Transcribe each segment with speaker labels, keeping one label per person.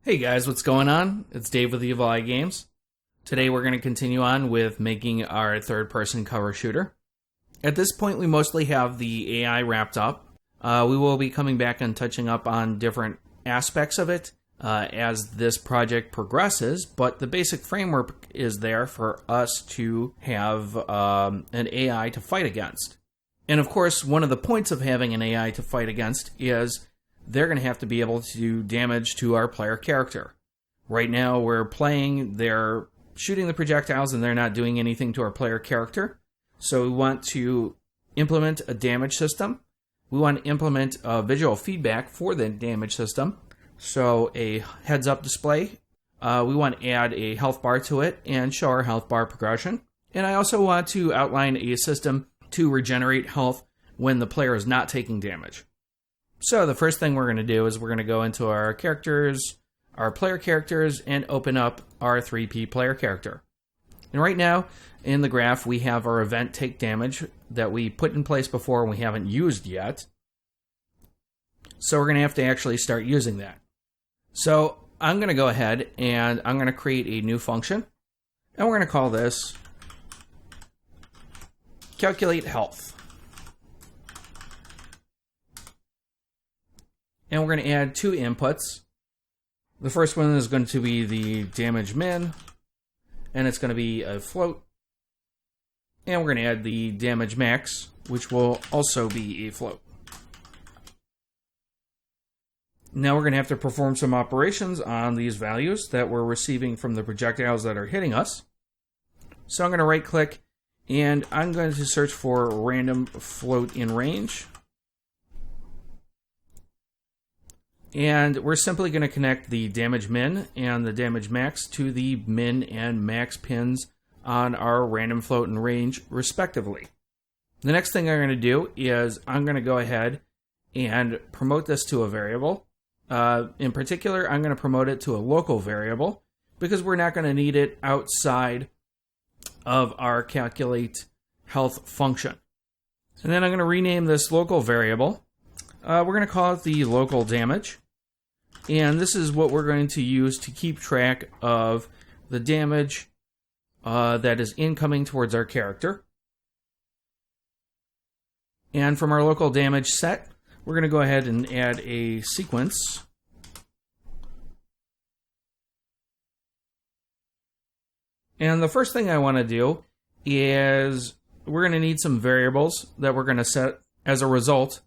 Speaker 1: Hey guys, what's going on? It's Dave with Evil Eye Games. Today we're going to continue on with making our third-person cover shooter. At this point we mostly have the AI wrapped up. We will be coming back and touching up on different aspects of it as this project progresses, but the basic framework is there for us to have an AI to fight against. And of course, one of the points of having an AI to fight against is they're going to have to be able to do damage to our player character. Right now, we're playing, they're shooting the projectiles, and they're not doing anything to our player character. So we want to implement a damage system. We want to implement a visual feedback for the damage system. So a heads-up display. We want to add a health bar to it and show our health bar progression. And I also want to outline a system to regenerate health when the player is not taking damage. So the first thing we're going to do is we're going to go into our characters, our player characters, and open up our 3P player character. And right now, in the graph, we have our event take damage that we put in place before and we haven't used yet. So we're going to have to actually start using that. So I'm going to go ahead and I'm going to create a new function. And we're going to call this calculate health. And we're going to add two inputs. The first one is going to be the damage min, and it's going to be a float. And we're going to add the damage max, which will also be a float. Now we're going to have to perform some operations on these values that we're receiving from the projectiles that are hitting us. So I'm going to right click, and I'm going to search for random float in range. And we're simply going to connect the damage min and the damage max to the min and max pins on our random float and range, respectively. The next thing I'm going to do is I'm going to go ahead and promote this to a variable. In particular, I'm going to promote it to a local variable because we're not going to need it outside of our calculate health function. And then I'm going to rename this local variable. We're going to call it the local damage. And this is what we're going to use to keep track of the damage that is incoming towards our character. And from our local damage set, we're going to go ahead and add a sequence. And the first thing I want to do is we're going to need some variables that we're going to set as a result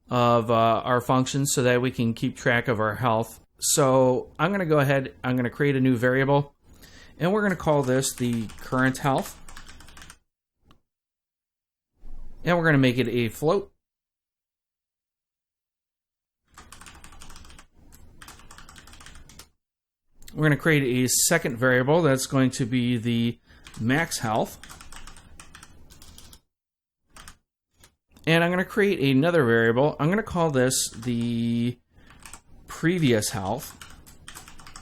Speaker 1: of our functions so that we can keep track of our health. So I'm going to go ahead, I'm going to create a new variable, and we're going to call this the current health. And we're going to make it a float. We're going to create a second variable that's going to be the max health. And I'm going to create another variable. I'm going to call this the previous health.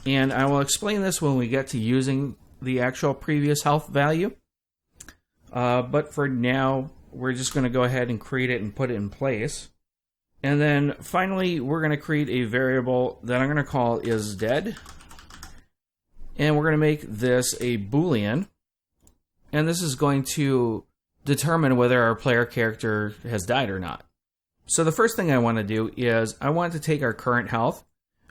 Speaker 1: And I will explain this when we get to using the actual previous health value. But for now, we're just going to go ahead and create it and put it in place. And then finally, we're going to create a variable that I'm going to call isDead. And we're going to make this a Boolean. And this is going to determine whether our player character has died or not. So the first thing I want to do is I want to take our current health,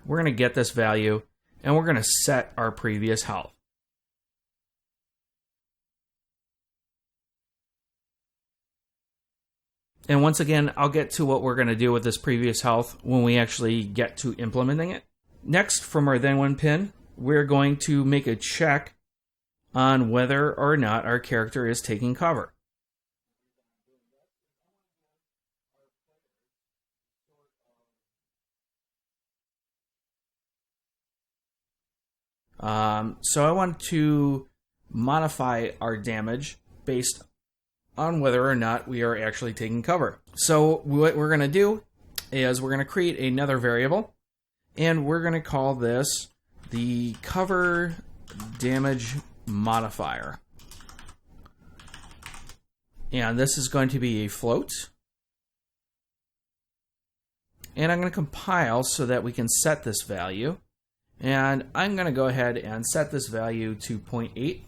Speaker 1: we're going to get this value, and we're going to set our previous health. And once again, I'll get to what we're going to do with this previous health when we actually get to implementing it. Next, from our then one pin, we're going to make a check on whether or not our character is taking cover. So I want to modify our damage based on whether or not we are actually taking cover. So what we're going to do is we're going to create another variable, and we're going to call this the cover damage modifier. And this is going to be a float. And I'm going to compile so that we can set this value. And I'm going to go ahead and set this value to 0.8.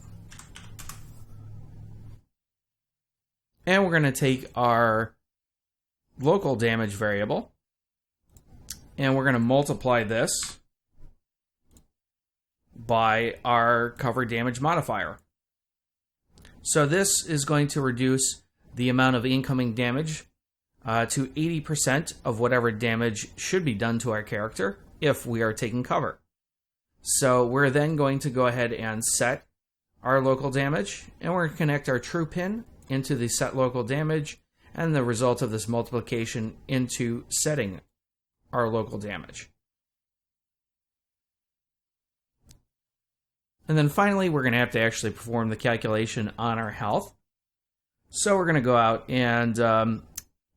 Speaker 1: And we're going to take our local damage variable and we're going to multiply this by our cover damage modifier. So this is going to reduce the amount of incoming damage to 80% of whatever damage should be done to our character if we are taking cover. So we're then going to go ahead and set our local damage, and we're going to connect our true pin into the set local damage and the result of this multiplication into setting our local damage. And then finally, we're going to have to actually perform the calculation on our health. So we're going to go out and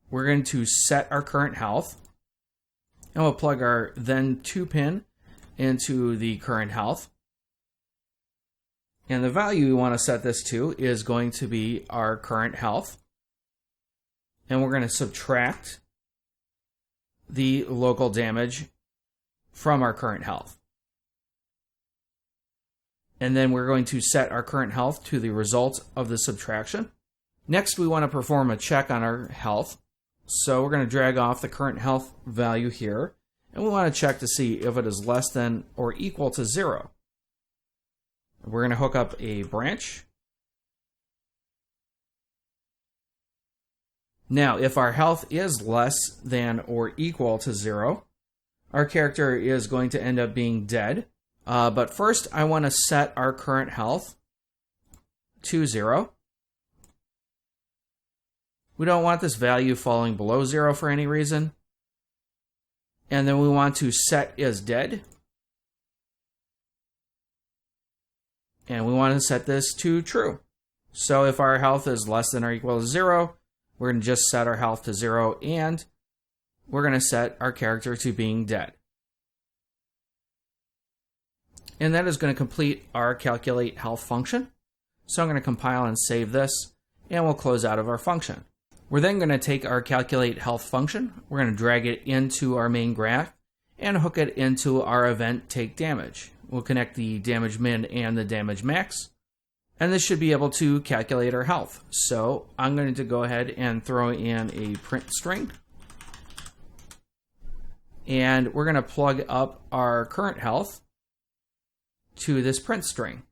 Speaker 1: we're going to set our current health. And we'll plug our then 2 pin into the current health. And the value we want to set this to is going to be our current health. And we're going to subtract the local damage from our current health. And then we're going to set our current health to the result of the subtraction. Next, we want to perform a check on our health. So we're going to drag off the current health value here, and we want to check to see if it is less than or equal to 0. We're going to hook up a branch. Now, if our health is less than or equal to 0, our character is going to end up being dead. But first, I want to set our current health to 0. We don't want this value falling below 0 for any reason. And then we want to set as dead. And we want to set this to true. So if our health is less than or equal to 0, we're going to just set our health to 0, and we're going to set our character to being dead. And that is going to complete our calculate health function. So I'm going to compile and save this, and we'll close out of our function. We're then going to take our calculate health function, we're going to drag it into our main graph, and hook it into our event take damage. We'll connect the damage min and the damage max, and this should be able to calculate our health. So I'm going to go ahead and throw in a print string, and we're going to plug up our current health to this print string.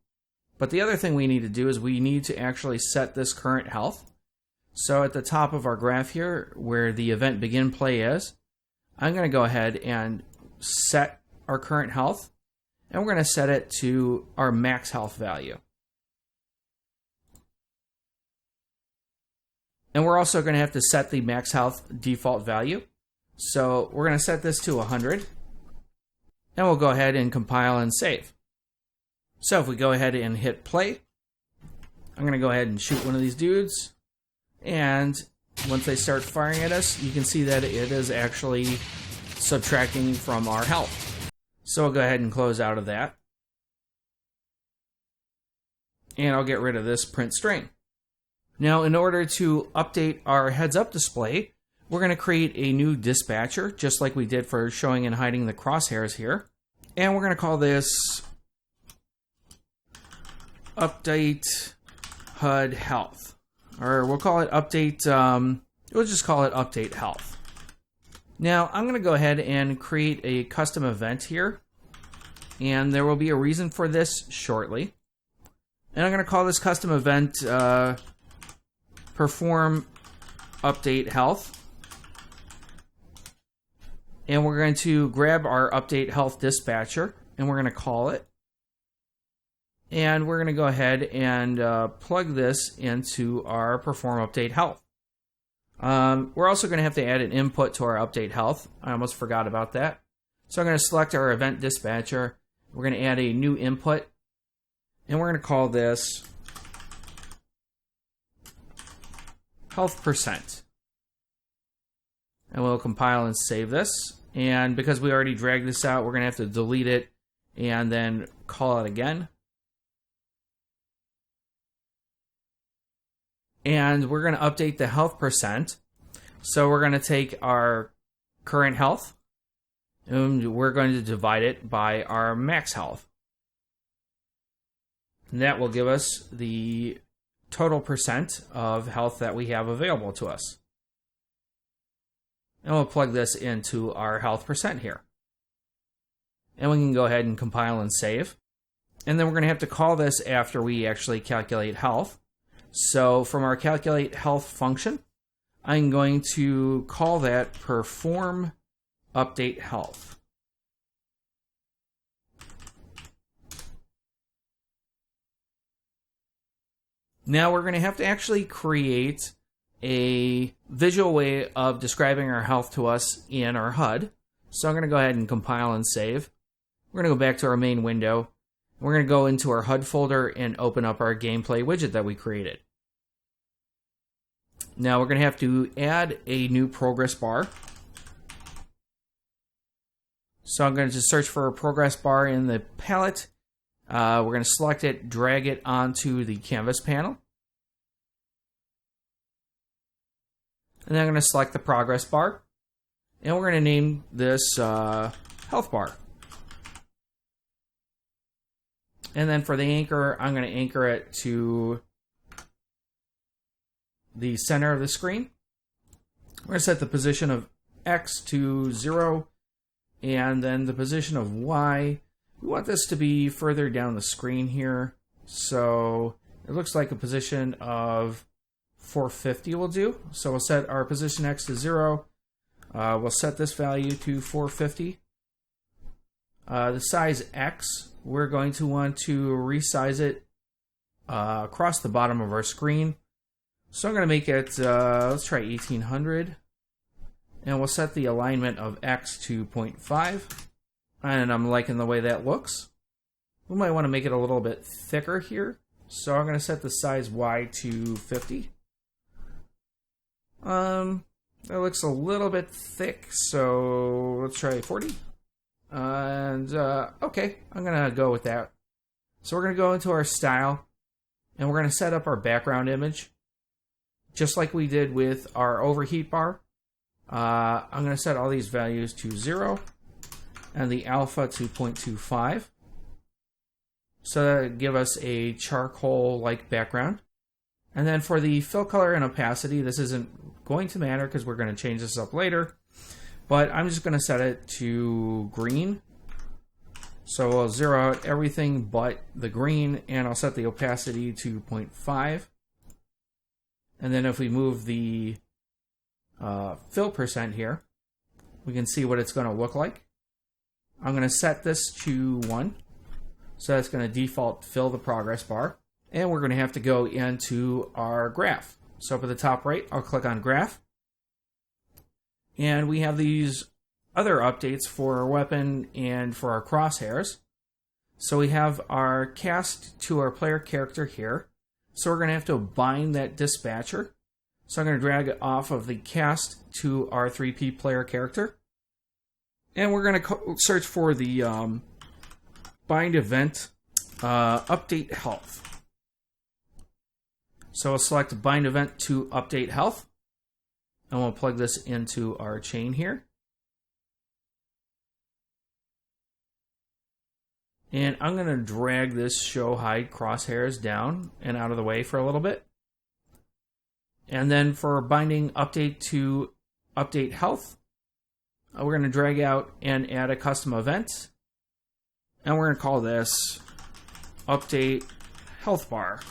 Speaker 1: But the other thing we need to do is we need to actually set this current health. So at the top of our graph here, where the event begin play is, I'm going to go ahead and set our current health, and we're going to set it to our max health value. And we're also going to have to set the max health default value. So we're going to set this to 100, and we'll go ahead and compile and save. So if we go ahead and hit play, I'm going to go ahead and shoot one of these dudes. And once they start firing at us, you can see that it is actually subtracting from our health. So I'll go ahead and close out of that. And I'll get rid of this print string. Now, in order to update our heads up display, we're going to create a new dispatcher, just like we did for showing and hiding the crosshairs here. And we're going to call this update HUD health. Or we'll call it update, we'll just call it update health. Now, I'm going to go ahead and create a custom event here. And there will be a reason for this shortly. And I'm going to call this custom event perform update health. And we're going to grab our update health dispatcher, and we're going to call it. And we're going to go ahead and plug this into our perform update health. We're also going to have to add an input to our update health. I almost forgot about that. So I'm going to select our event dispatcher. We're going to add a new input, and we're going to call this health percent. And we'll compile and save this. And because we already dragged this out, we're going to have to delete it and then call it again. And we're going to update the health percent. So we're going to take our current health, And we're going to divide it by our max health. And that will give us the total percent of health that we have available to us. And we'll plug this into our health percent here. And we can go ahead and compile and save. And then we're going to have to call this after we actually calculate health. So from our calculate health function, I'm going to call that perform update health. Now we're going to have to actually create a visual way of describing our health to us in our HUD. So I'm going to go ahead and compile and save. We're going to go back to our main window. We're going to go into our HUD folder and open up our gameplay widget that we created. Now we're going to have to add a new progress bar. So I'm going to just search for a progress bar in the palette. We're going to select it, drag it onto the canvas panel. And then I'm going to select the progress bar. And we're going to name this health bar. And then for the anchor, I'm going to anchor it to the center of the screen. We're going to set the position of X to 0, and then the position of Y. We want this to be further down the screen here. So it looks like a position of 450 will do. So we'll set our position X to 0. We'll set this value to 450. The size X, we're going to want to resize it across the bottom of our screen. So I'm going to make it, let's try 1800. And we'll set the alignment of X to 0.5. And I'm liking the way that looks. We might want to make it a little bit thicker here. So I'm going to set the size Y to 50. That looks a little bit thick, so let's try 40. And, okay, I'm going to go with that. So we're going to go into our style, and we're going to set up our background image. Just like we did with our overheat bar. I'm going to set all these values to 0, and the alpha to 0.25. So that'll give us a charcoal-like background. And then for the fill color and opacity, this isn't going to matter because we're going to change this up later. But I'm just going to set it to green. So we'll zero out everything but the green, and I'll set the opacity to 0.5. And then if we move the fill percent here, we can see what it's going to look like. I'm going to set this to 1. So that's going to default fill the progress bar. And we're going to have to go into our graph. So up at the top right, I'll click on graph. And we have these other updates for our weapon and for our crosshairs. So we have our cast to our player character here. So we're going to have to bind that dispatcher. So I'm going to drag it off of the cast to our 3P player character. And we're going to search for the bind event update health. So we'll select bind event to update health. And we'll plug this into our chain here. And I'm going to drag this show hide crosshairs down and out of the way for a little bit. And then for binding update to update health, we're going to drag out and add a custom event. And we're going to call this update health bar.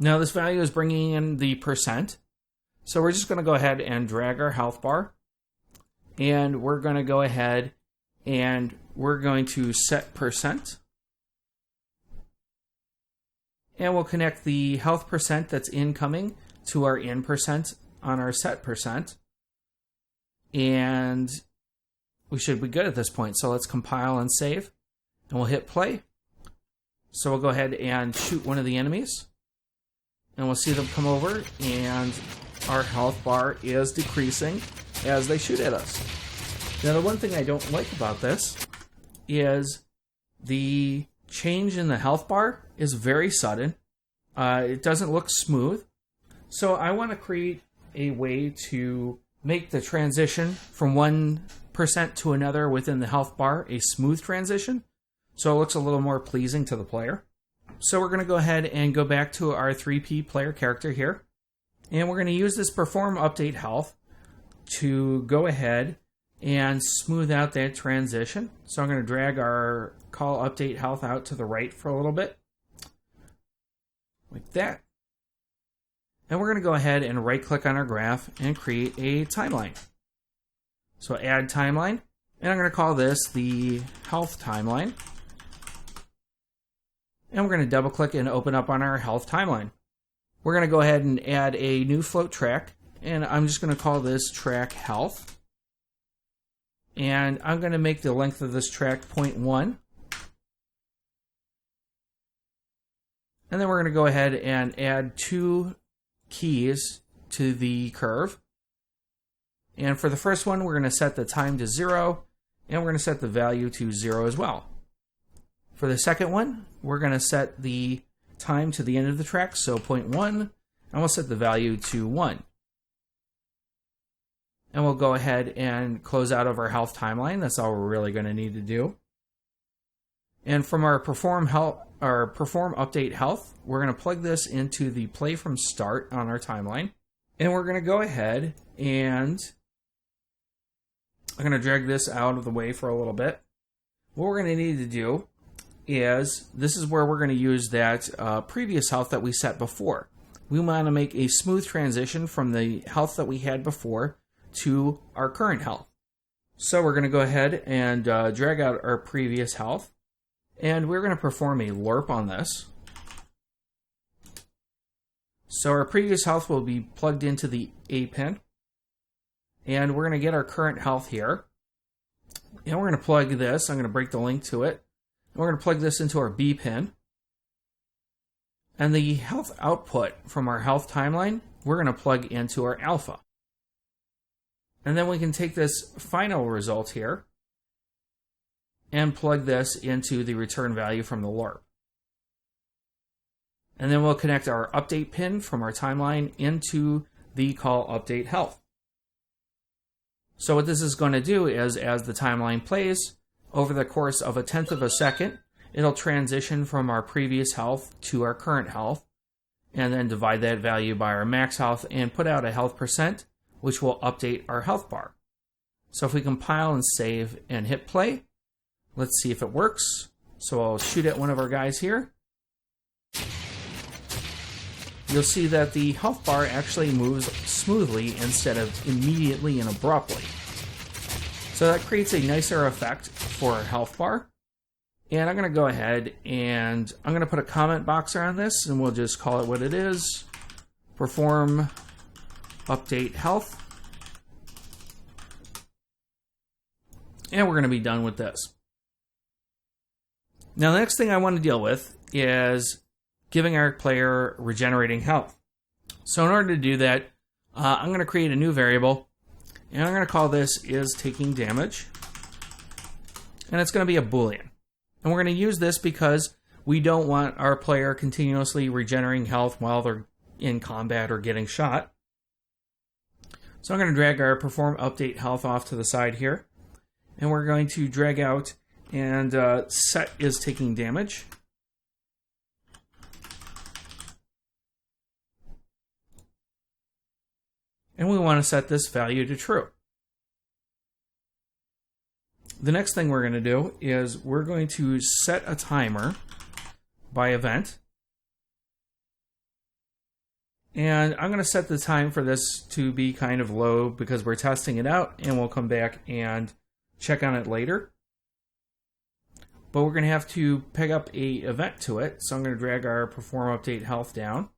Speaker 1: Now this value is bringing in the percent. So we're just going to go ahead and drag our health bar. And we're going to go ahead and we're going to set percent. And we'll connect the health percent that's incoming to our in percent on our set percent. And we should be good at this point. So let's compile and save. And we'll hit play. So we'll go ahead and shoot one of the enemies. And we'll see them come over, and our health bar is decreasing as they shoot at us. Now, the one thing I don't like about this is the change in the health bar is very sudden. It doesn't look smooth. So I want to create a way to make the transition from 1% to another within the health bar a smooth transition, so it looks a little more pleasing to the player. So we're going to go ahead and go back to our 3P player character here, and we're going to use this perform update health to go ahead and smooth out that transition. So I'm going to drag our call update health out to the right for a little bit, like that. And we're going to go ahead and right click on our graph and create a timeline. So add timeline, and I'm going to call this the health timeline. And we're going to double click and open up on our health timeline. We're going to go ahead and add a new float track, and I'm just going to call this track health. And I'm going to make the length of this track 0.1. And then we're going to go ahead and add 2 keys to the curve. And for the first one, we're going to set the time to 0, and we're going to set the value to 0 as well. For the second one, we're going to set the time to the end of the track, so 0.1, and we'll set the value to 1. And we'll go ahead and close out of our health timeline. That's all we're really going to need to do. And from our perform update health, we're going to plug this into the play from start on our timeline. And we're going to go ahead and I'm going to drag this out of the way for a little bit. What we're going to need to do is, this is where we're going to use that previous health that we set before. We want to make a smooth transition from the health that we had before to our current health. So we're going to go ahead and drag out our previous health, and we're going to perform a LERP on this. So our previous health will be plugged into the A pin, and we're going to get our current health here. And we're going to plug this, I'm going to break the link to it, and we're going to plug this into our B pin. And the health output from our health timeline, we're going to plug into our alpha. And then we can take this final result here and plug this into the return value from the LERP. And then we'll connect our update pin from our timeline into the call update health. So what this is going to do is, as the timeline plays, over the course of 1/10 of a second, it'll transition from our previous health to our current health, and then divide that value by our max health and put out a health percent, which will update our health bar. So if we compile and save and hit play, let's see if it works. So I'll shoot at one of our guys here. You'll see that the health bar actually moves smoothly instead of immediately and abruptly. So that creates a nicer effect for our health bar. And I'm going to go ahead and I'm going to put a comment box around this, and we'll just call it what it is. Perform update health. And we're going to be done with this. Now the next thing I want to deal with is giving our player regenerating health. So in order to do that, I'm going to create a new variable, and I'm going to call this is taking damage. And it's going to be a Boolean. And we're going to use this because we don't want our player continuously regenerating health while they're in combat or getting shot. So I'm going to drag our perform update health off to the side here. And we're going to drag out and set is taking damage. And we want to set this value to true. The next thing we're going to do is we're going to set a timer by event. And I'm going to set the time for this to be kind of low because we're testing it out, and we'll come back and check on it later. But we're going to have to pick up a event to it. So I'm going to drag our perform update health down.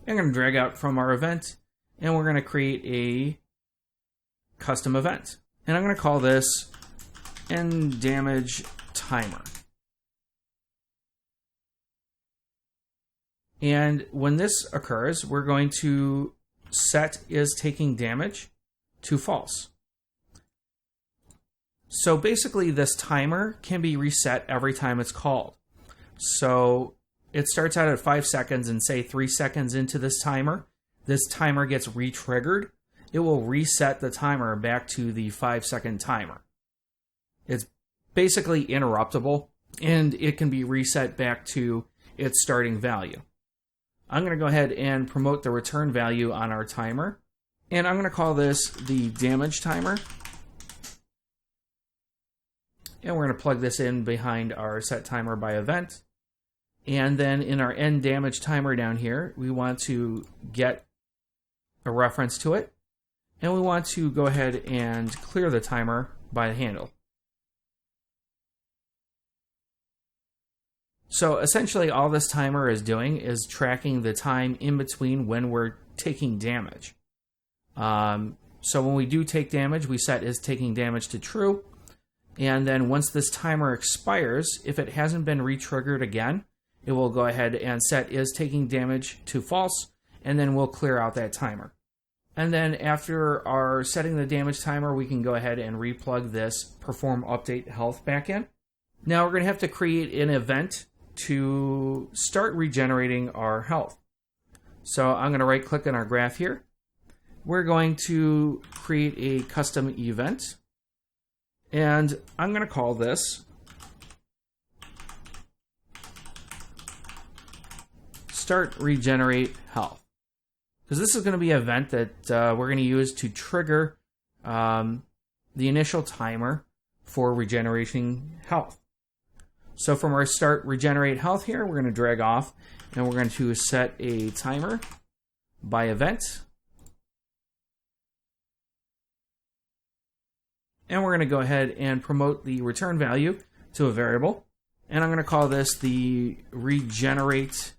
Speaker 1: I'm going to drag out from our event, and we're going to create a custom event. And I'm going to call this end damage timer. And when this occurs, we're going to set is taking damage to false. So basically this timer can be reset every time it's called. So it starts out at 5 seconds, and say 3 seconds into this timer gets re-triggered, it will reset the timer back to the 5-second timer. It's basically interruptible, and it can be reset back to its starting value. I'm going to go ahead and promote the return value on our timer, and I'm going to call this the damage timer. And we're going to plug this in behind our set timer by event. And then in our end damage timer down here, we want to get a reference to it. And we want to go ahead and clear the timer by the handle. So essentially all this timer is doing is tracking the time in between when we're taking damage. So when we do take damage, we set is taking damage to true. And then once this timer expires, if it hasn't been re-triggered again, it will go ahead and set is taking damage to false, and then we'll clear out that timer. And then after our setting the damage timer, we can go ahead and replug this perform update health back in. Now we're going to have to create an event to start regenerating our health. So I'm going to right click on our graph here. We're going to create a custom event. And I'm going to call this Start Regenerate Health. Because this is going to be an event that we're going to use to trigger the initial timer for regeneration health. So from our Start Regenerate Health here, we're going to drag off and we're going to set a timer by event. And we're going to go ahead and promote the return value to a variable. And I'm going to call this the regenerate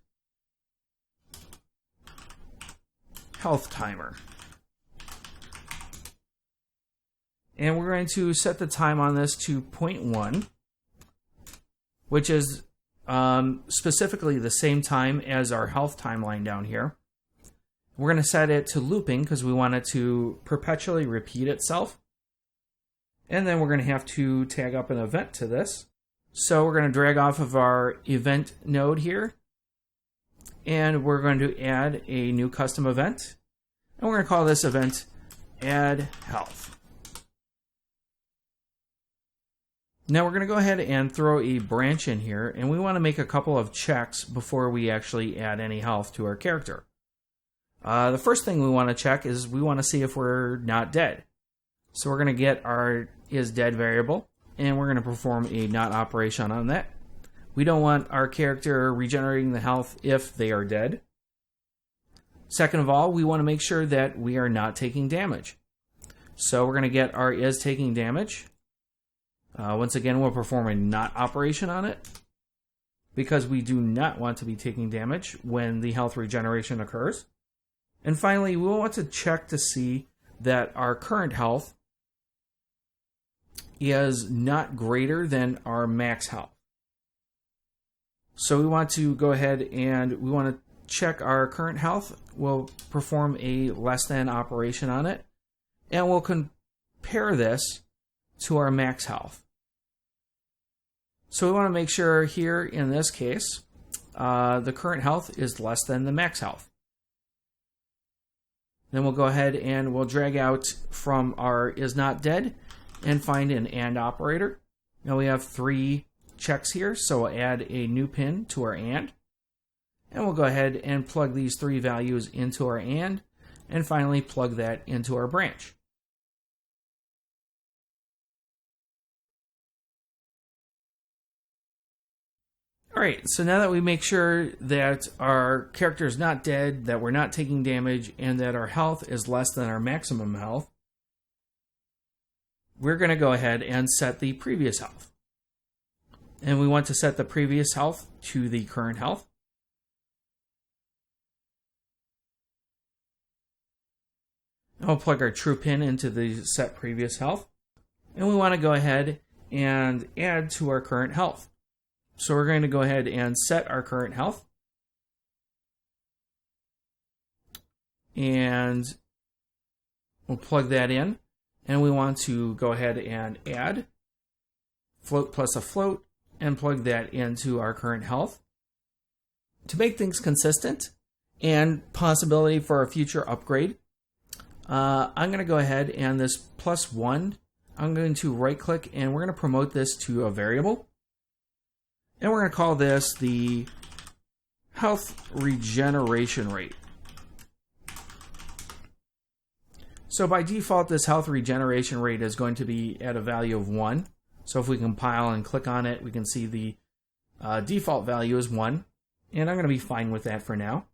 Speaker 1: health timer. And we're going to set the time on this to 0.1, which is specifically the same time as our health timeline down here. We're going to set it to looping because we want it to perpetually repeat itself. And then we're going to have to tag up an event to this. So we're going to drag off of our event node here. And we're going to add a new custom event. And we're going to call this event add health. Now we're going to go ahead and throw a branch in here. And we want to make a couple of checks before we actually add any health to our character. The first thing we want to check is we want to see if we're not dead. So we're going to get our isDead variable, and we're going to perform a not operation on that. We don't want our character regenerating the health if they are dead. Second of all, we want to make sure that we are not taking damage. So we're going to get our is taking damage. Once again, we'll perform a not operation on it because we do not want to be taking damage when the health regeneration occurs. And finally, we want to check to see that our current health is not greater than our max health. So we want to go ahead and we want to check our current health. We'll perform a less than operation on it, and we'll compare this to our max health. So we want to make sure here in this case, the current health is less than the max health. Then we'll go ahead and we'll drag out from our is not dead and find an AND operator. Now we have 3 checks here, so we'll add a new pin to our AND. And we'll go ahead and plug these 3 values into our AND, and finally plug that into our branch. Alright, so now that we make sure that our character is not dead, that we're not taking damage, and that our health is less than our maximum health, we're going to go ahead and set the previous health. And we want to set the previous health to the current health. And we'll plug our true pin into the set previous health. And we want to go ahead and add to our current health. So we're going to go ahead and set our current health. And we'll plug that in. And we want to go ahead and add float plus a float and plug that into our current health. To make things consistent and possibility for a future upgrade, I'm going to go ahead and this +1, I'm going to right click and we're going to promote this to a variable. And we're going to call this the health regeneration rate. So by default, this health regeneration rate is going to be at a value of 1. So if we compile and click on it, we can see the default value is 1. And I'm going to be fine with that for now.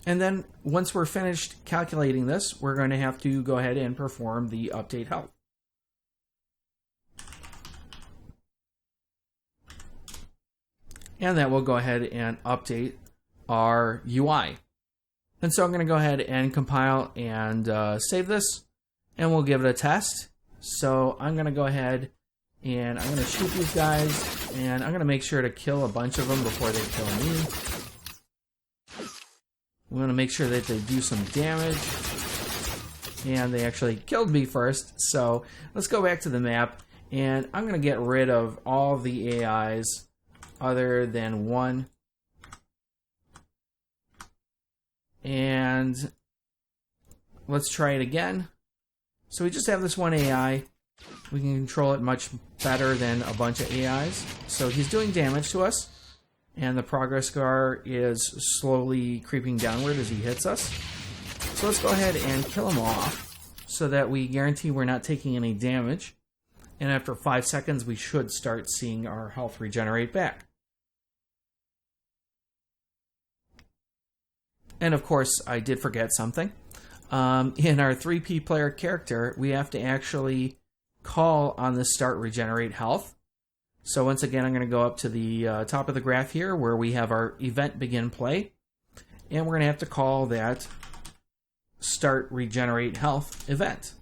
Speaker 1: And then once we're finished calculating this, we're going to have to go ahead and perform the update health. And that will go ahead and update our UI. And so I'm going to go ahead and compile and save this, and we'll give it a test. So I'm going to go ahead and I'm going to shoot these guys, and I'm going to make sure to kill a bunch of them before they kill me. We want to make sure that they do some damage, and they actually killed me first. So let's go back to the map, and I'm going to get rid of all the AIs other than one. And let's try it again. So we just have this one AI. We can control it much better than a bunch of AIs. So he's doing damage to us, and the progress bar is slowly creeping downward as he hits us. So let's go ahead and kill him off so that we guarantee we're not taking any damage. And after 5 seconds, we should start seeing our health regenerate back. And of course, I did forget something. In our 3P player character, we have to actually call on the start regenerate health. So once again, I'm going to go up to the top of the graph here where we have our event begin play. And we're going to have to call that start regenerate health event.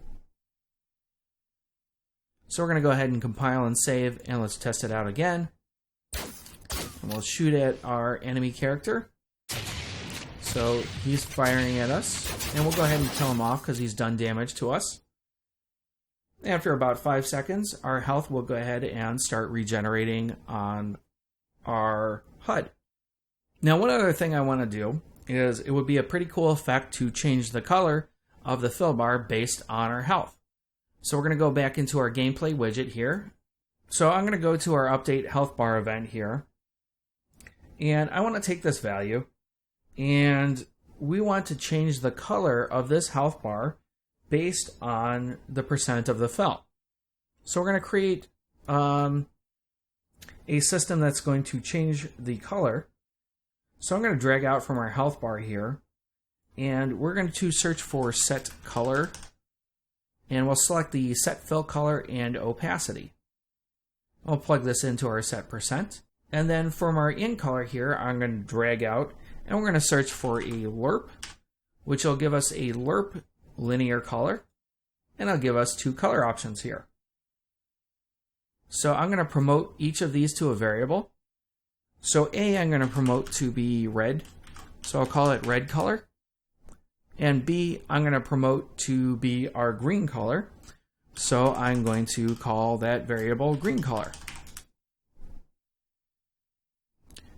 Speaker 1: So we're going to go ahead and compile and save, and let's test it out again. And we'll shoot at our enemy character. So he's firing at us, and we'll go ahead and kill him off because he's done damage to us. After about 5 seconds, our health will go ahead and start regenerating on our HUD. Now, one other thing I want to do is it would be a pretty cool effect to change the color of the fill bar based on our health. So we're going to go back into our gameplay widget here. So I'm going to go to our update health bar event here, and I want to take this value. And we want to change the color of this health bar based on the percent of the fill. So we're going to create a system that's going to change the color. So I'm going to drag out from our health bar here, and we're going to search for set color, and we'll select the set fill color and opacity. We'll plug this into our set percent. And then from our in color here, I'm going to drag out, and we're going to search for a lerp, which will give us a lerp linear color, and it'll give us 2 color options here. So I'm going to promote each of these to a variable. So A, I'm going to promote to be red, so I'll call it red color. And B, I'm going to promote to be our green color, so I'm going to call that variable green color.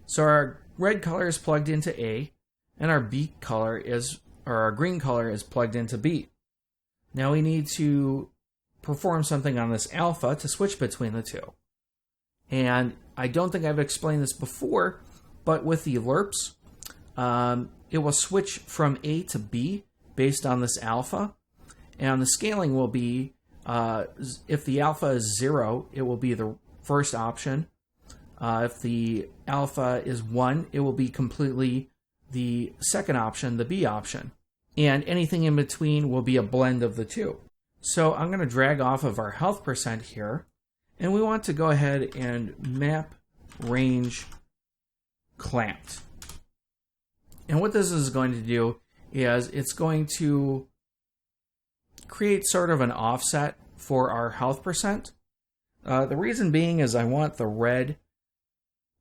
Speaker 1: So our red color is plugged into A, and our our green color is plugged into B. Now we need to perform something on this alpha to switch between the two. And I don't think I've explained this before, but with the lerps, it will switch from A to B based on this alpha. And the scaling will be, if the alpha is 0, it will be the first option. If the alpha is 1, it will be completely the second option, the B option. And anything in between will be a blend of the two. So I'm going to drag off of our health percent here, and we want to go ahead and map range clamped. And what this is going to do is it's going to create sort of an offset for our health percent. The reason being is I want the red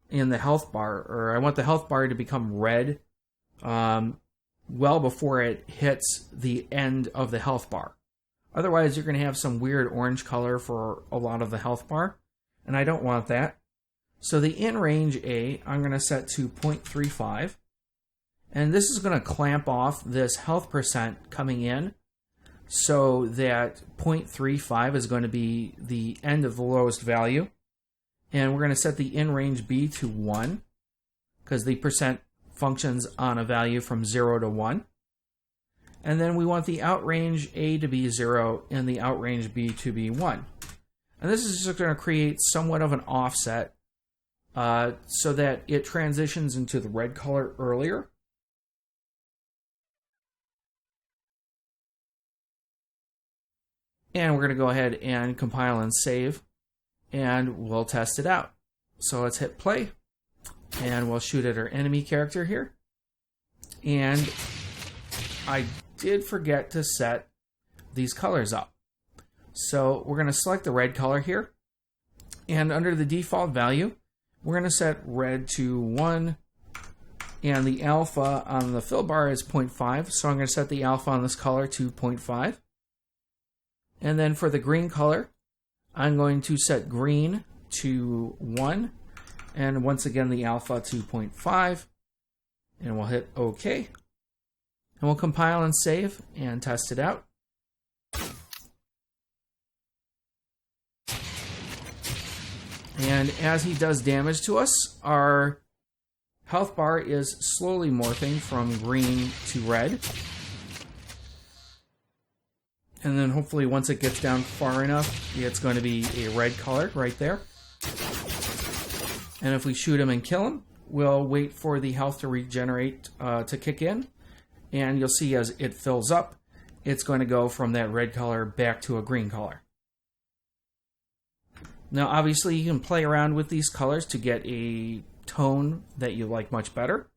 Speaker 1: in the health bar, or I want the health bar to become red well before it hits the end of the health bar. Otherwise, you're going to have some weird orange color for a lot of the health bar, and I don't want that. So the in range A, I'm going to set to 0.35, and this is going to clamp off this health percent coming in so that 0.35 is going to be the end of the lowest value. And we're going to set the in range B to 1 because the percent functions on a value from 0 to 1. And then we want the out range A to be 0 and the out range B to be 1. And this is just going to create somewhat of an offset so that it transitions into the red color earlier. And we're going to go ahead and compile and save, and we'll test it out. So let's hit play, and we'll shoot at our enemy character here. And I did forget to set these colors up. So we're going to select the red color here, and under the default value, we're going to set red to 1, and the alpha on the fill bar is 0.5, so I'm going to set the alpha on this color to 0.5. And then for the green color, I'm going to set green to 1, and once again the alpha to 0.5, and we'll hit OK. And we'll compile and save and test it out. And as he does damage to us, our health bar is slowly morphing from green to red. And then hopefully once it gets down far enough, it's going to be a red color right there. And if we shoot him and kill him, we'll wait for the health to regenerate to kick in. And you'll see as it fills up, it's going to go from that red color back to a green color. Now obviously you can play around with these colors to get a tone that you like much better.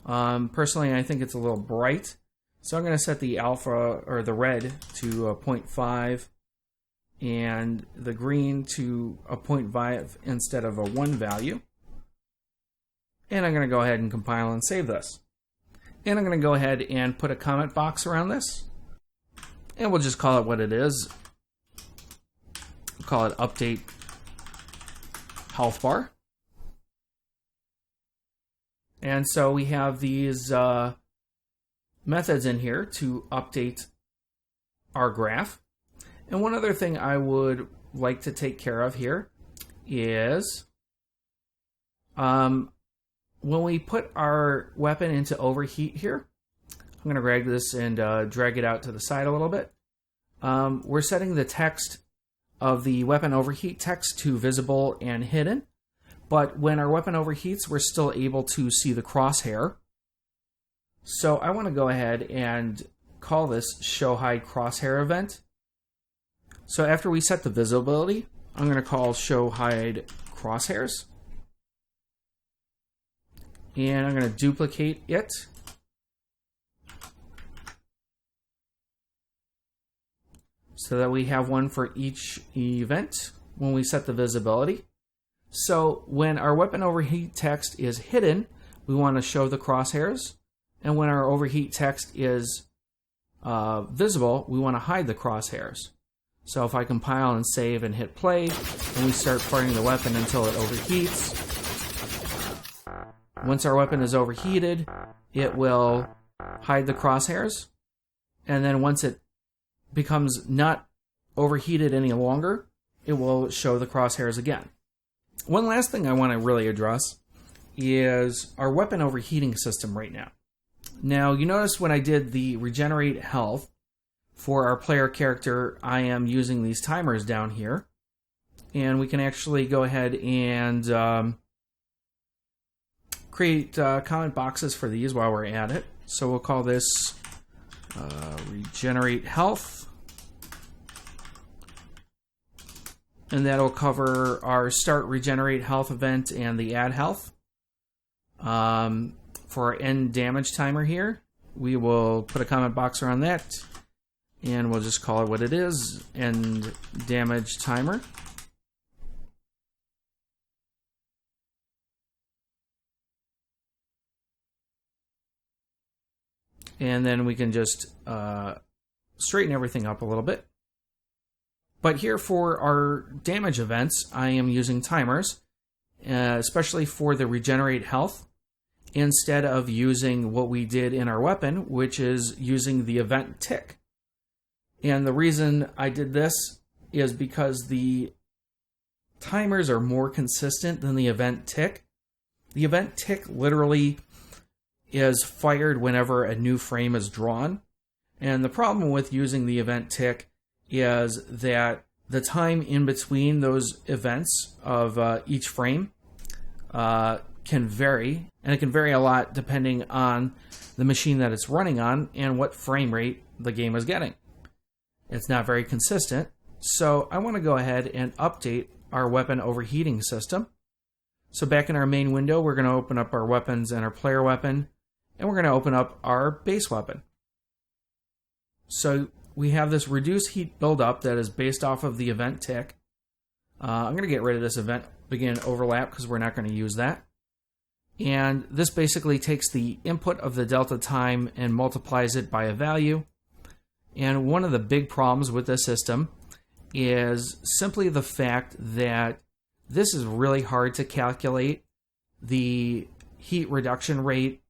Speaker 1: Personally, I think it's a little bright. So I'm going to set the alpha, or the red, to a 0.5 and the green to a 0.5 instead of a 1 value. And I'm going to go ahead and compile and save this. And I'm going to go ahead and put a comment box around this. And we'll just call it what it is. We'll call it update health bar. And so we have these methods in here to update our graph. And one other thing I would like to take care of here is when we put our weapon into overheat here, I'm going to drag this and drag it out to the side a little bit. We're setting the text of the weapon overheat text to visible and hidden. But when our weapon overheats, we're still able to see the crosshair. So I want to go ahead and call this show hide crosshair event. So after we set the visibility, I'm going to call show hide crosshairs. And I'm going to duplicate it. So that we have one for each event when we set the visibility. So when our weapon overheat text is hidden, we want to show the crosshairs. And when our overheat text is visible, we want to hide the crosshairs. So if I compile and save and hit play, and we start firing the weapon until it overheats. Once our weapon is overheated, it will hide the crosshairs. And then once it becomes not overheated any longer, it will show the crosshairs again. One last thing I want to really address is our weapon overheating system right now. Now, you notice when I did the regenerate health for our player character, I am using these timers down here. And we can actually go ahead and create comment boxes for these while we're at it. So we'll call this regenerate health. And that'll cover our start regenerate health event and the add health. For our end damage timer here, we will put a comment box around that, and we'll just call it what it is, end damage timer. And then we can just straighten everything up a little bit. But here for our damage events, I am using timers, especially for the regenerate health, instead of using what we did in our weapon, which is using the event tick. And the reason I did this is because the timers are more consistent than the event tick. The event tick literally is fired whenever a new frame is drawn. And the problem with using the event tick is that the time in between those events of each frame can vary, and it can vary a lot depending on the machine that it's running on and what frame rate the game is getting. It's not very consistent, so I want to go ahead and update our weapon overheating system. So back in our main window, we're going to open up our weapons and our player weapon, and we're going to open up our base weapon. So we have this reduce heat buildup that is based off of the event tick. I'm going to get rid of this event begin overlap because we're not going to use that. And this basically takes the input of the delta time and multiplies it by a value. And one of the big problems with this system is simply the fact that this is really hard to calculate the heat reduction rate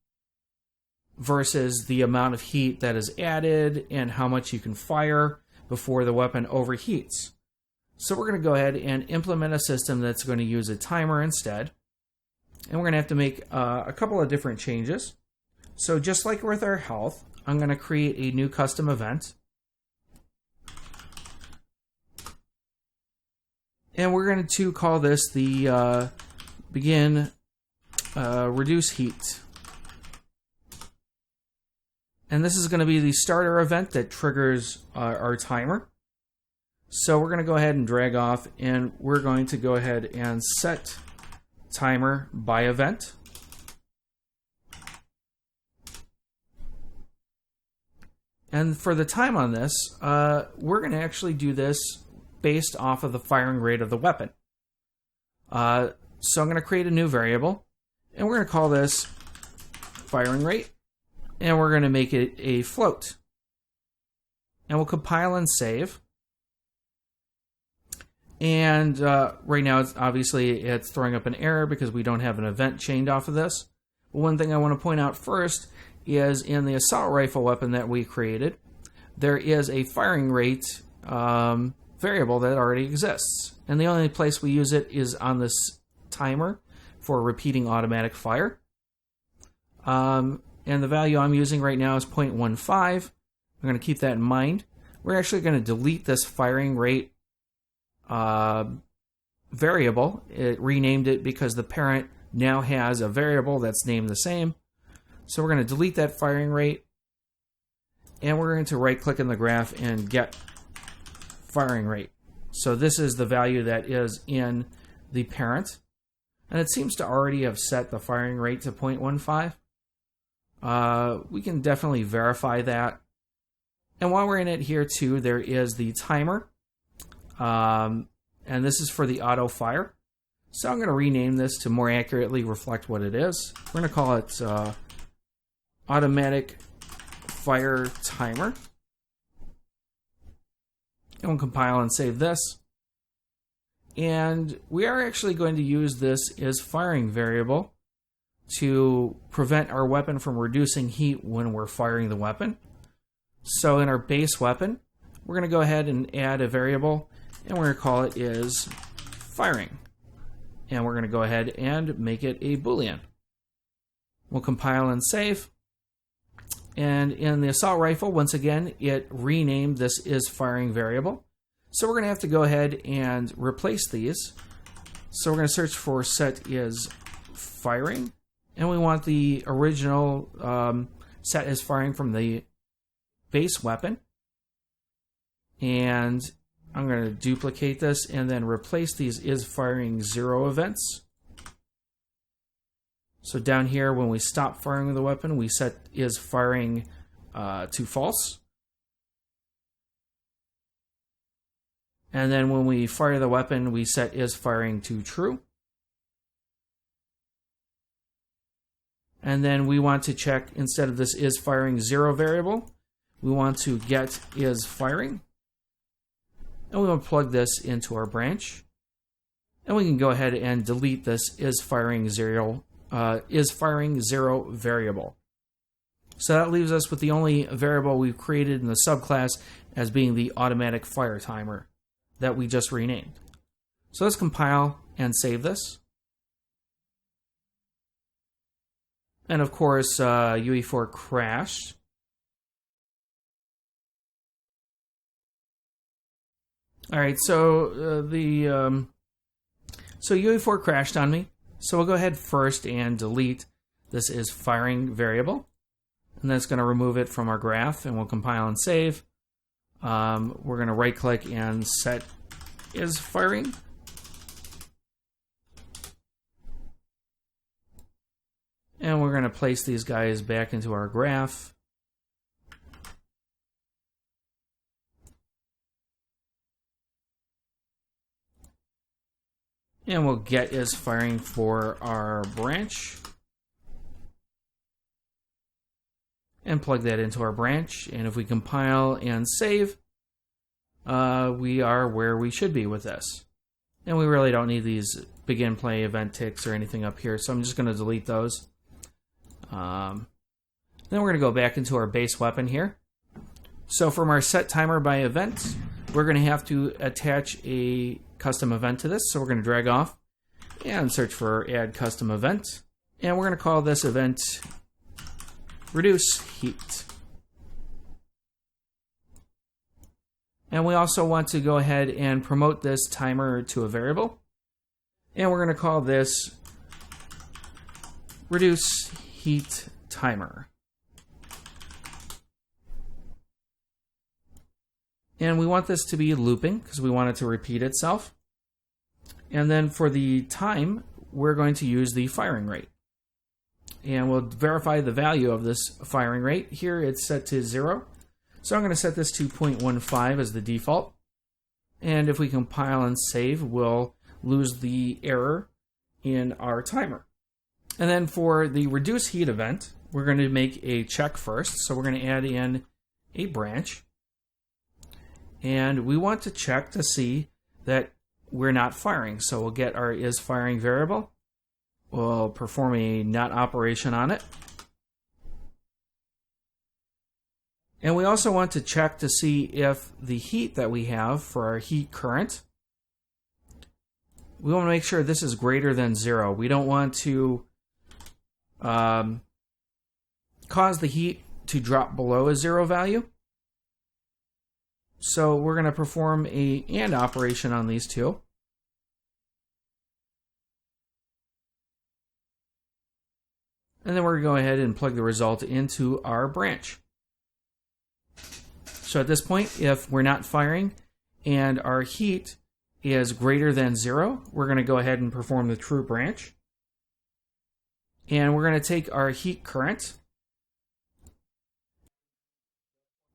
Speaker 1: versus the amount of heat that is added and how much you can fire before the weapon overheats. So we're going to go ahead and implement a system that's going to use a timer instead. And we're going to have to make a couple of different changes. So just like with our health, I'm going to create a new custom event. And we're going to call this the begin reduce heat. And this is going to be the starter event that triggers our timer. So we're going to go ahead and drag off, and we're going to go ahead and set timer by event. And for the time on this, we're going to actually do this based off of the firing rate of the weapon. So I'm going to create a new variable, and we're going to call this firing rate, and we're going to make it a float. And we'll compile and save. And right now, it's throwing up an error because we don't have an event chained off of this. But one thing I want to point out first is in the assault rifle weapon that we created, there is a firing rate variable that already exists. And the only place we use it is on this timer for repeating automatic fire. And the value I'm using right now is 0.15. I'm going to keep that in mind. We're actually going to delete this firing rate variable. It renamed it because the parent now has a variable that's named the same. So we're going to delete that firing rate, and we're going to right click in the graph and get firing rate. So this is the value that is in the parent, and it seems to already have set the firing rate to 0.15. We can definitely verify that. And while we're in it here too, there is the timer. And this is for the auto fire. So I'm going to rename this to more accurately reflect what it is. We're going to call it automatic fire timer. And we'll compile and save this. And we are actually going to use this as firing variable to prevent our weapon from reducing heat when we're firing the weapon. So in our base weapon, we're going to go ahead and add a variable, and we're going to call it is firing. And we're going to go ahead and make it a Boolean. We'll compile and save. And in the assault rifle, once again, it renamed this is firing variable. So we're going to have to go ahead and replace these. So we're going to search for set is firing. And we want the original set is firing from the base weapon. And I'm going to duplicate this and then replace these is firing 0 events. So down here, when we stop firing the weapon, we set is firing to false. And then when we fire the weapon, we set is firing to true. And then we want to check, instead of this is firing 0 variable, we want to get is firing. And we want to plug this into our branch. And we can go ahead and delete this is firing 0 variable. So that leaves us with the only variable we've created in the subclass as being the automatic fire timer that we just renamed. So let's compile and save this. And of course, UE4 crashed. All right, so so UE4 crashed on me. So we'll go ahead first and delete this is firing variable, and that's going to remove it from our graph, and we'll compile and save. We're going to right click and set is firing. And we're going to place these guys back into our graph. And we'll get is firing for our branch. And plug that into our branch. And if we compile and save, we are where we should be with this. And we really don't need these begin play event ticks or anything up here, so I'm just going to delete those. Then we're going to go back into our base weapon here. So from our set timer by event, we're going to have to attach a custom event to this. So we're going to drag off and search for add custom event. And we're going to call this event reduce heat. And we also want to go ahead and promote this timer to a variable. And we're going to call this reduce heat timer. And we want this to be looping because we want it to repeat itself. And then for the time, we're going to use the firing rate. And we'll verify the value of this firing rate. Here it's set to 0. So I'm going to set this to 0.15 as the default. And if we compile and save, we'll lose the error in our timer. And then for the reduce heat event, we're going to make a check first. So we're going to add in a branch. And we want to check to see that we're not firing. So we'll get our is firing variable. We'll perform a not operation on it. And we also want to check to see if the heat that we have for our heat current, we want to make sure this is greater than 0. We don't want to cause the heat to drop below a 0 value. So we're going to perform a AND operation on these two. And then we're going to go ahead and plug the result into our branch. So at this point, if we're not firing and our heat is greater than 0, we're going to go ahead and perform the true branch. And we're going to take our heat current.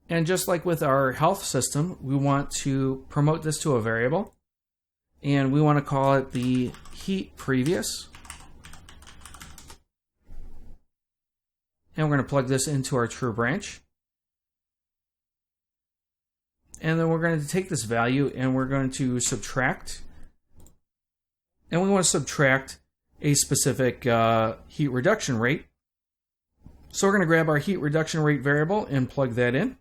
Speaker 1: And just like with our health system, we want to promote this to a variable. And we want to call it the heat previous. And we're going to plug this into our true branch. And then we're going to take this value and we're going to subtract. And we want to subtract a specific heat reduction rate. So we're going to grab our heat reduction rate variable and plug that in.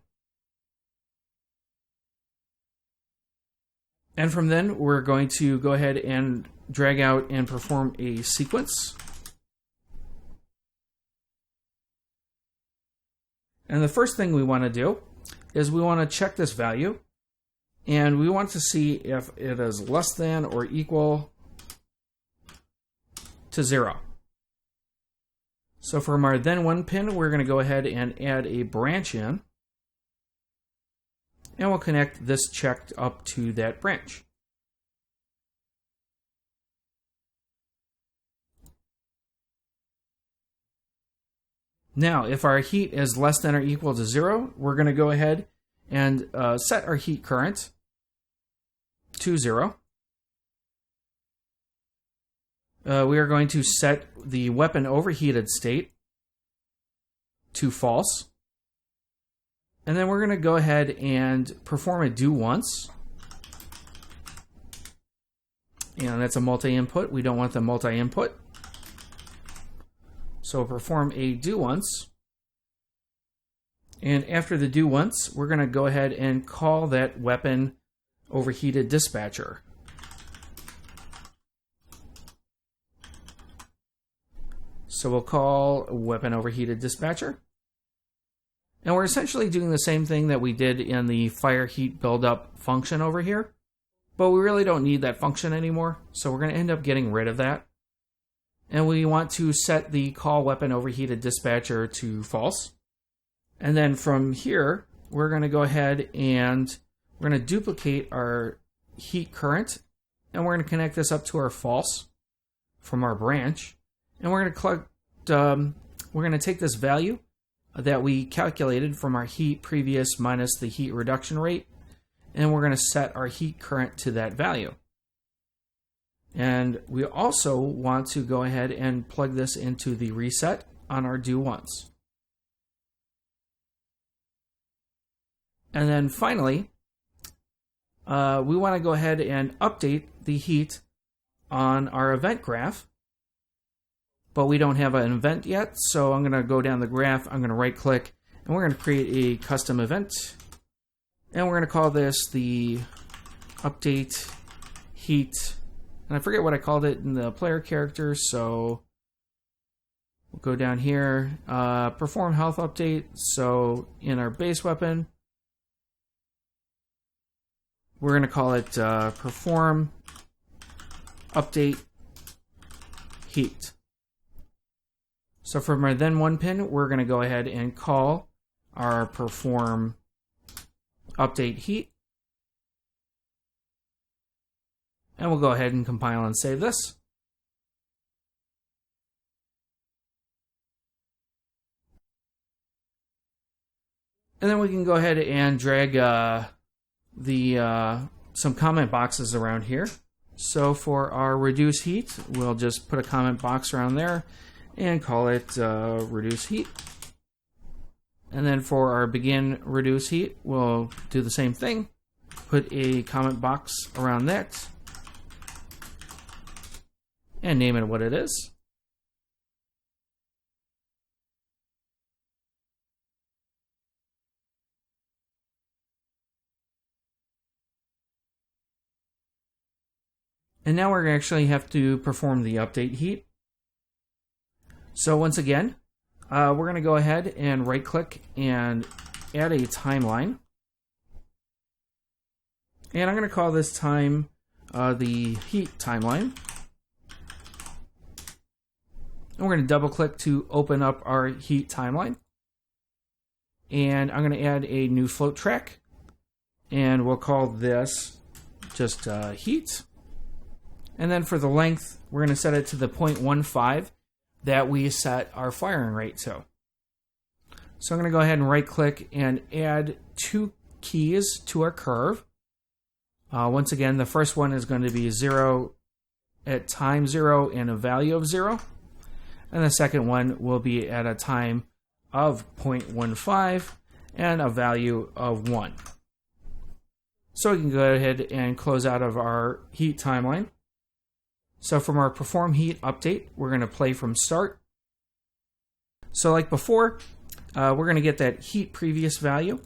Speaker 1: And from then, we're going to go ahead and drag out and perform a sequence. And the first thing we want to do is we want to check this value. And we want to see if it is less than or equal to 0. So from our then one pin, we're going to go ahead and add a branch in. And we'll connect this checked up to that branch. Now, if our heat is less than or equal to 0, we're going to go ahead and set our heat current to 0. We are going to set the weapon overheated state to false. And then we're going to go ahead and perform a do once. And that's a multi-input. We don't want the multi-input. So we'll perform a do once. And after the do once, we're going to go ahead and call that weapon overheated dispatcher. So we'll call weapon overheated dispatcher. And we're essentially doing the same thing that we did in the fire heat buildup function over here. But we really don't need that function anymore. So we're going to end up getting rid of that. And we want to set the call weapon overheated dispatcher to false. And then from here, we're going to go ahead and we're going to duplicate our heat current. And we're going to connect this up to our false from our branch. And we're going to take this value that we calculated from our heat previous minus the heat reduction rate, and we're going to set our heat current to that value. And we also want to go ahead and plug this into the reset on our do once. And then finally, we want to go ahead and update the heat on our event graph. But we don't have an event yet, so I'm going to go down the graph, I'm going to right click, and we're going to create a custom event. And we're going to call this the update heat. And I forget what I called it in the player character, so we'll go down here, perform health update. So in our base weapon, we're going to call it perform update heat. So from our then one pin, we're going to go ahead and call our perform update heat. And we'll go ahead and compile and save this. And then we can go ahead and drag some comment boxes around here. So for our reduce heat, we'll just put a comment box around there and call it reduce heat. And then for our begin reduce heat, we'll do the same thing. Put a comment box around that and name it what it is. And now we're going to actually have to perform the update heat. So once again, we're going to go ahead and right click and add a timeline. And I'm going to call this time the heat timeline. And we're going to double click to open up our heat timeline. And I'm going to add a new float track. And we'll call this just heat. And then for the length, we're going to set it to the 0.15 that we set our firing rate to. So I'm going to go ahead and right click and add two keys to our curve. Once again, the first one is going to be 0 at time 0 and a value of 0. And the second one will be at a time of 0.15 and a value of 1. So we can go ahead and close out of our heat timeline. So from our perform heat update, we're going to play from start. So like before, we're going to get that heat previous value.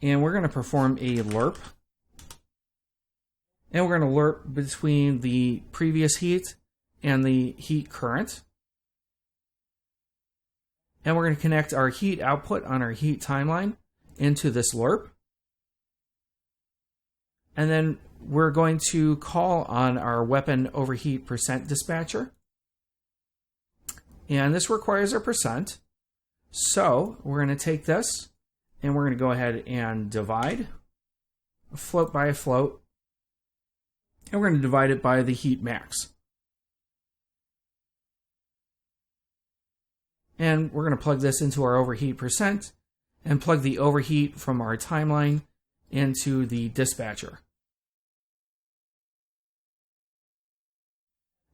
Speaker 1: And we're going to perform a lerp. And we're going to lerp between the previous heat and the heat current. And we're going to connect our heat output on our heat timeline into this lerp. And then we're going to call on our weapon overheat percent dispatcher. And this requires a percent. So we're going to take this and we're going to go ahead and divide a float by a float. And we're going to divide it by the heat max. And we're going to plug this into our overheat percent and plug the overheat from our timeline into the dispatcher.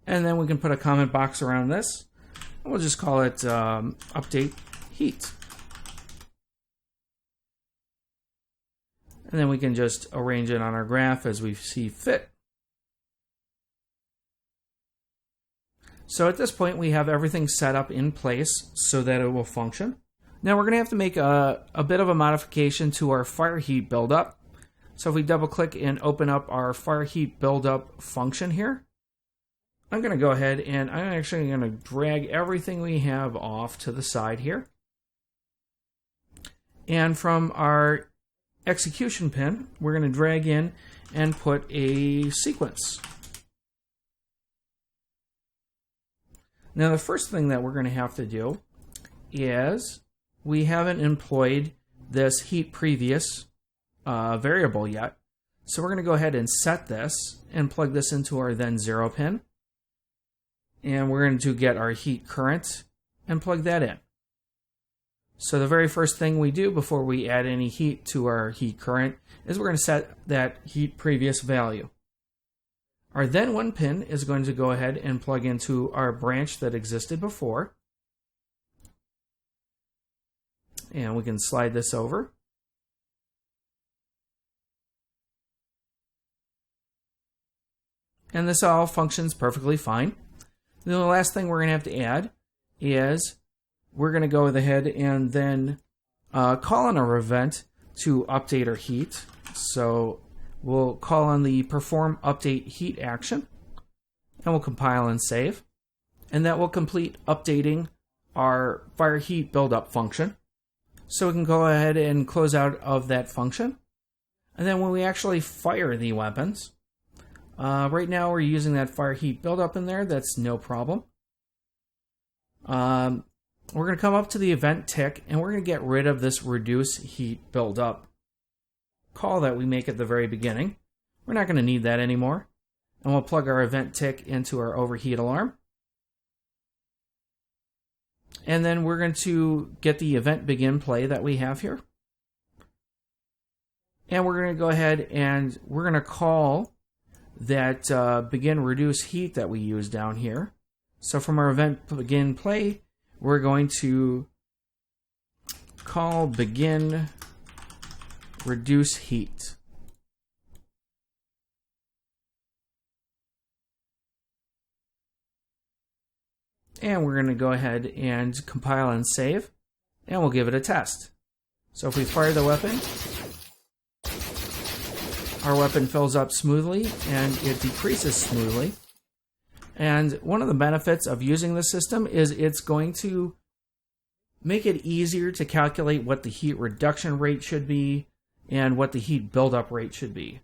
Speaker 1: And then we can put a comment box around this. And we'll just call it update heat. And then we can just arrange it on our graph as we see fit. So at this point, we have everything set up in place so that it will function. Now we're going to have to make a bit of a modification to our fire heat buildup. So if we double click and open up our fire heat buildup function here, I'm going to go ahead and I'm actually going to drag everything we have off to the side here. And from our execution pin, we're going to drag in and put a sequence. Now the first thing that we're going to have to do is we haven't employed this heat previous variable yet. So we're going to go ahead and set this and plug this into our then 0 pin. And we're going to get our heat current and plug that in. So the very first thing we do before we add any heat to our heat current is we're going to set that heat previous value. Our then 1 pin is going to go ahead and plug into our branch that existed before. And we can slide this over. And this all functions perfectly fine. Then the last thing we're going to have to add is we're going to go ahead and then call on our event to update our heat. So we'll call on the perform update heat action, and we'll compile and save. And that will complete updating our fire heat buildup function. So we can go ahead and close out of that function. And then when we actually fire the weapons, right now we're using that fire heat buildup in there. That's no problem. We're going to come up to the event tick, and we're going to get rid of this reduce heat buildup call that we make at the very beginning. We're not going to need that anymore. And we'll plug our event tick into our overheat alarm. And then we're going to get the event begin play that we have here. And we're going to go ahead and we're going to call that begin reduce heat that we use down here. So from our event begin play, we're going to call begin reduce heat. And we're going to go ahead and compile and save, and we'll give it a test. So if we fire the weapon, our weapon fills up smoothly and it decreases smoothly. And one of the benefits of using this system is it's going to make it easier to calculate what the heat reduction rate should be and what the heat buildup rate should be.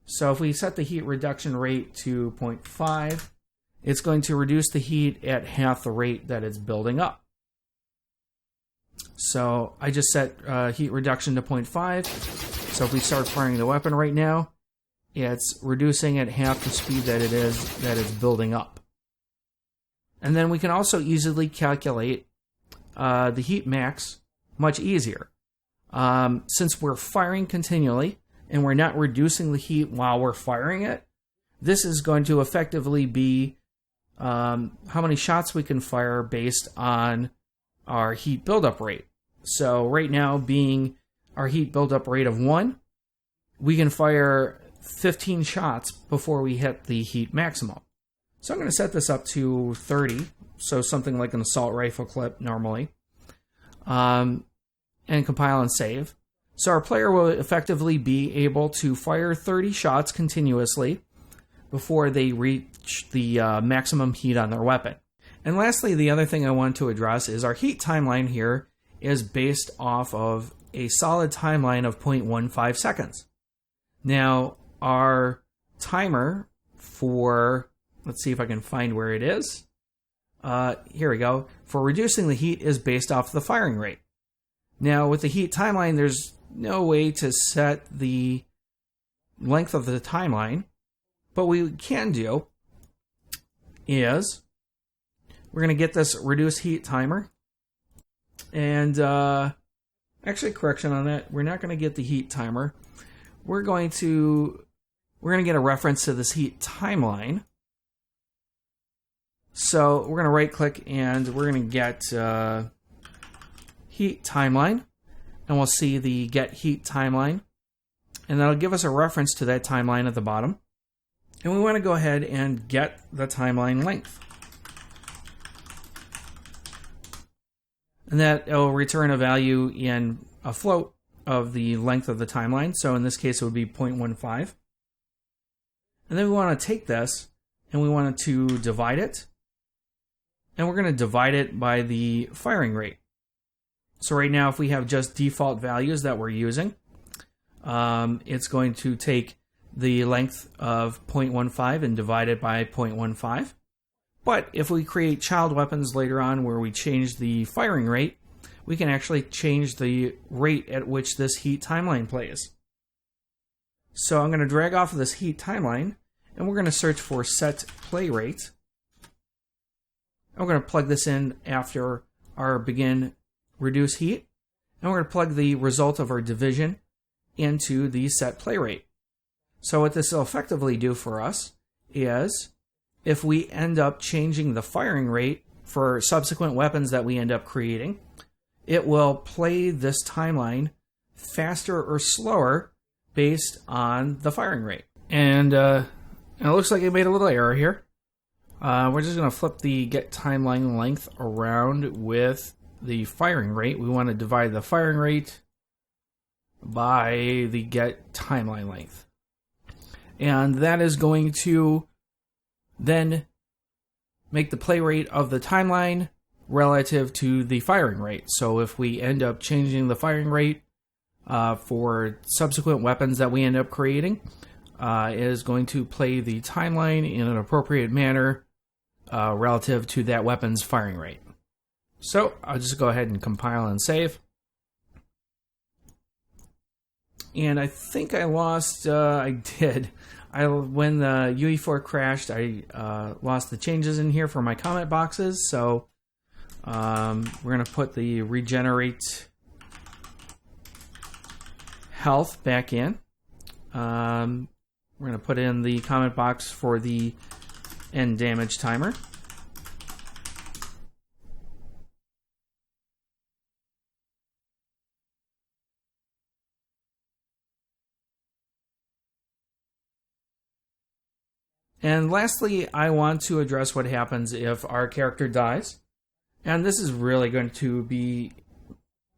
Speaker 1: So if we set the heat reduction rate to 0.5, it's going to reduce the heat at half the rate that it's building up. So I just set heat reduction to 0.5. So if we start firing the weapon right now, it's reducing at half the speed that it's building up. And then we can also easily calculate the heat max much easier. Since we're firing continually and we're not reducing the heat while we're firing it, this is going to effectively be how many shots we can fire based on our heat buildup rate. So right now, being our heat buildup rate of 1, we can fire 15 shots before we hit the heat maximum. So I'm going to set this up to 30, so something like an assault rifle clip normally, and compile and save. So our player will effectively be able to fire 30 shots continuously before they reach the maximum heat on their weapon. And lastly, the other thing I want to address is our heat timeline here is based off of a solid timeline of 0.15 seconds. Now, our timer for, let's see if I can find where it is. Here we go. For reducing the heat is based off the firing rate. Now, with the heat timeline, there's no way to set the length of the timeline. But what we can do is we're going to get this reduce heat timer. And actually, correction on that. We're not going to get the heat timer. We're going to get a reference to this heat timeline. So we're going to right click and we're going to get heat timeline. And we'll see the get heat timeline. And that'll give us a reference to that timeline at the bottom. And we want to go ahead and get the timeline length. And and that will return a value in a float of the length of the timeline. So in this case, it would be 0.15. And then we want to take this and we want to divide it. And we're going to divide it by the firing rate. So right now, if we have just default values that we're using, it's going to take the length of 0.15 and divide it by 0.15. But if we create child weapons later on where we change the firing rate, we can actually change the rate at which this heat timeline plays. So I'm going to drag off of this heat timeline, and we're going to search for set play rate. I'm going to plug this in after our begin reduce heat, and we're going to plug the result of our division into the set play rate. So what this will effectively do for us is, if we end up changing the firing rate for subsequent weapons that we end up creating, it will play this timeline faster or slower based on the firing rate. And it looks like it made a little error here. We're just going to flip the get timeline length around with the firing rate. We want to divide the firing rate by the get timeline length. And that is going to then make the play rate of the timeline relative to the firing rate. So if we end up changing the firing rate for subsequent weapons that we end up creating, it is going to play the timeline in an appropriate manner relative to that weapon's firing rate. So I'll just go ahead and compile and save. And I think I lost, I did. When the UE4 crashed, I lost the changes in here for my comment boxes. So we're going to put the regenerate health back in. We're going to put in the comment box for the end damage timer. And lastly, I want to address what happens if our character dies. And this is really going to be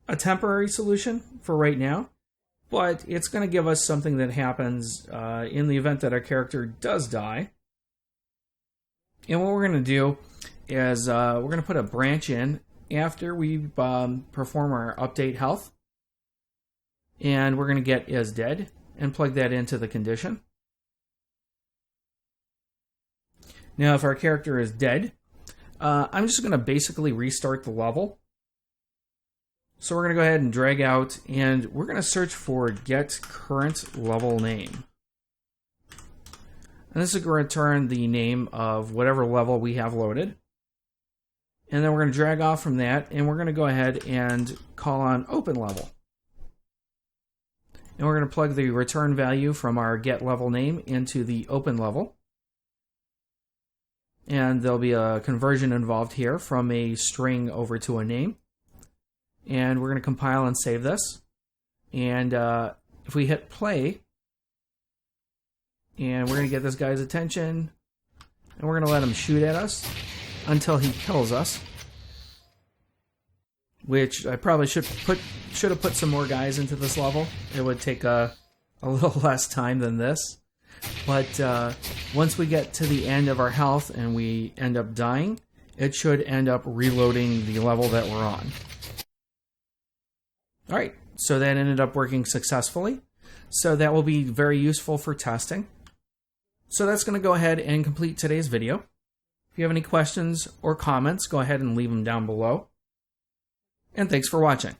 Speaker 1: a temporary solution for right now, but it's going to give us something that happens in the event that our character does die. And what we're going to do is we're going to put a branch in after we perform our update health. And we're going to get is dead and plug that into the condition. Now, if our character is dead, I'm just going to basically restart the level. So we're going to go ahead and drag out, and we're going to search for get current level name. And this is going to return the name of whatever level we have loaded. And then we're going to drag off from that, and we're going to go ahead and call on open level. And we're going to plug the return value from our get level name into the open level. And there'll be a conversion involved here from a string over to a name. And we're going to compile and save this. And if we hit play, and we're going to get this guy's attention, and we're going to let him shoot at us until he kills us. Which I probably should have put some more guys into this level. It would take a little less time than this. But once we get to the end of our health and we end up dying, it should end up reloading the level that we're on. Alright, so that ended up working successfully. So that will be very useful for testing. So that's going to go ahead and complete today's video. If you have any questions or comments, go ahead and leave them down below. And thanks for watching.